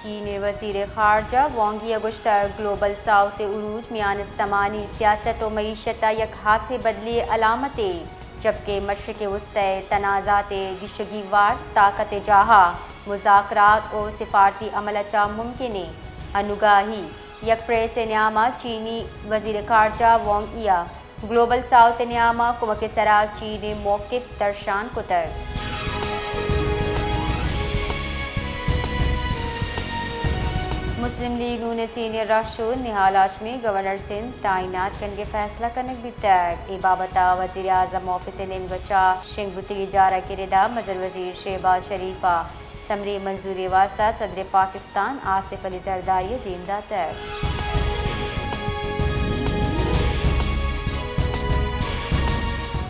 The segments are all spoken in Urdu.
چین وزیر خارجہ وانگ ای گشتر گلوبل ساؤتھ عروج میان استمانی سیاست و معیشت یک حاصل بدلی علامتیں جبکہ مشرق وسطی تنازعات گشگی وار طاقت جہاں مذاکرات و سفارتی عمل چا ممکن انوگاہی یک پریس نیامہ چینی وزیر خارجہ وانگ ای گلوبل ساؤتھ نیامہ کمک سرا چین موقف درشان کتر مسلم لیگ نون سینئر رہنما نہال ہاشمی گورنر سندھ تعینات کرنے فیصلہ کرنے بھی تک ای بابتا وزیر اعظم آفس ننگچا شنگ بتی جارہ کردہ مظہر وزیر شہباز شریفہ سمری منظوری واسطہ صدر پاکستان آصف علی زرداری دیندہ تک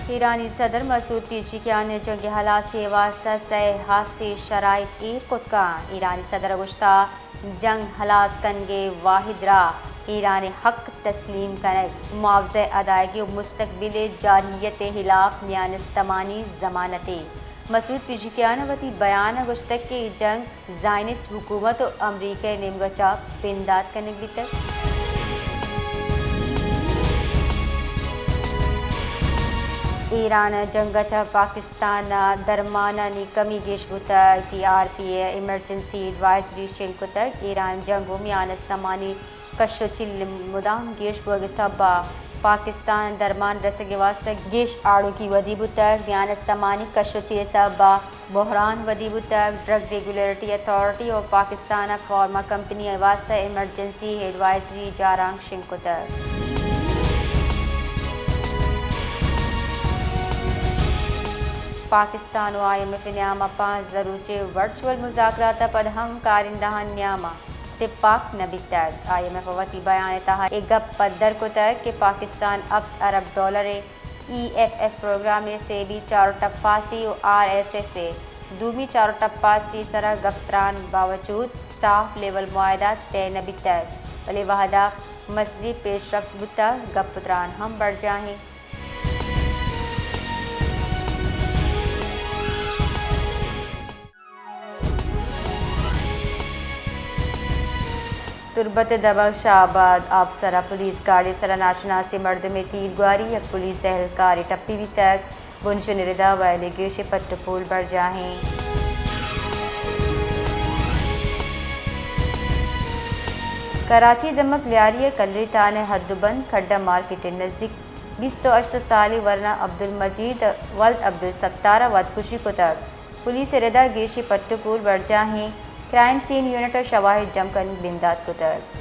ایرانی صدر مسعود پیزشکیان نے جنگ حالات کے واسطہ حاصل شرائط کتکان ایرانی صدر گشتہ جنگ حالات کنگے واحد راہ ایران حق تسلیم کنگ معاوضہ ادائیگی و مستقبل جارحیت خلاف میان استمانی ضمانتیں مسعود پیزشکیان وتی بیان گشتہ کہ جنگ زائنسٹ حکومت و امریکہ نمگچا پندات کرنے بھی تک ایران جنگچ پاکستان درمانا نی کمی گیش بوتا T R P emergency advisory شنک تک ایران جنگو میان استمانی کشو چل مدام گیش بوگ سبا پاکستان درمان رسگ واسطہ گیش آڑو کی ودی بوتک میان استمانی کشو چل سبا بحران ودی بوتک ڈرگ ریگولیٹری اتھارٹی اور پاکستان فارما کمپنی واسطہ ایمرجنسی ایڈوائزری جارانگ شنک تک پاکستان و آئی ایم ایف نیامہ 5 ضروری ورچوئل مذاکرات پر ہم کارندہان نیامہ اتفاق نبی تک آئی ایم ایف وتی بیان تہا ایک گپ پدر کو تک کہ پاکستان اب ارب dollar E F F program سے بھی 4 ٹپاسی و آر ایس ایف دومی 4 ٹپاسی سرا گفتران باوجود سٹاف لیول معاہدات طے نبی تک ولی وحدہ مسئلہ پیش رفت بتا گپ پتران ہم بڑھ جائیں تربت دبخش آباد آبسرا پولیس گاڑی سرا ناشناسی مرد میں تیر گواری یک پولیس اہلکار ٹپی بھی تک بنش نردا وائلے گیش پٹ پول بڑھ جاہیں کراچی دمک لیاری کلری تانے حد بند کھڈا مارکیٹ نزدیک 28 سالی ورنہ عبدالمجید ولد عبدالستار ود خوشی کو تک پولیس ردا گیشی پٹ پول بڑھ جاہیں کرائم سین یونٹ اور شواہد جم کرنے بندات کو تک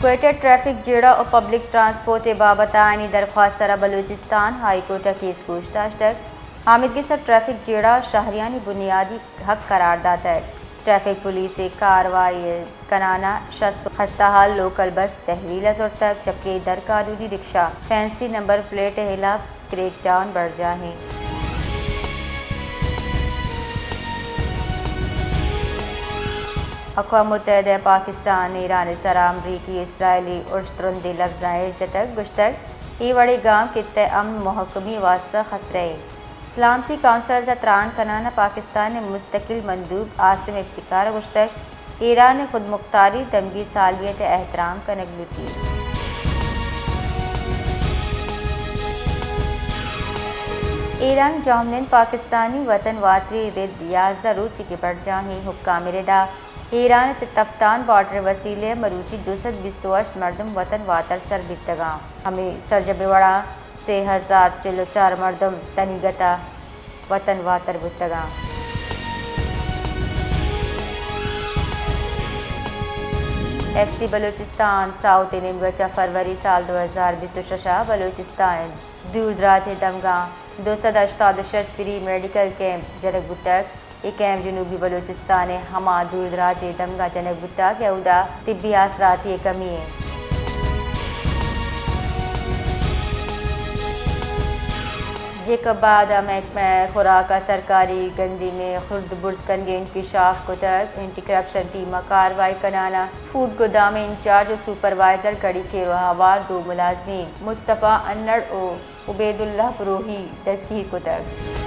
کوئٹہ ٹریفک جیڑا اور پبلک ٹرانسپورٹ بابت آئینی درخواست سرا بلوچستان ہائی کورٹ کیس پوچھتاچھ تک حامد کے سب ٹریفک جیڑا شہریانی بنیادی حق قرار داتا ہے ٹریفک پولیس کاروائی کنانا شخص خستہ حال لوکل بس تحویل ازور تک جبکہ در قانونی رکشہ فینسی نمبر پلیٹ خلاف کریک ڈاؤن بڑھ جاہیں اقوام متحدہ پاکستان ایران سرا امریکی اسرائیلی ارشترندی لفظائیں جتک گشتک ای وڑی گام کتے امن محکمی واسطہ خطرے سلامتی کونسل سے تران کنانا پاکستان نے مستقل مندوب عاصم افتخار گشتک ایران نے خود مختاری دمگی سالیت احترام کا نگلتی ایران جامنین پاکستانی وطن واتری رد 11 روچی کے بڑھ جاہیں حکام ردا ایران تفتان بارڈر وسیلے مروچی 228 مردم وطن واتر سر بتگاں ہمیں سرجب وڑا 3044 مردم تنیگتا وطن واتر بتگاں ایف سی بلوچستان ساؤتھ نمگچا فروری سال 2026 بلوچستان دور دراز دمگاں 268 فری میڈیکل کیمپ جنک بتک یہ کیمپ جنوبی بلوچستان ہما دور دراز دمگا جنک بتک یہودا طبی اثرات یہ کمی ہے جیک بعد محکمہ خوراک سرکاری گندی میں خرد برد کنگے انکشاف کو تک اینٹی کرپشن ٹیم کاروائی کنانا فوڈ گودام انچارج و سپروائزر کڑی کے روحوار 2 ملازمین مصطفیٰ انڑ و عبید اللہ بروہی دستگیر کو تک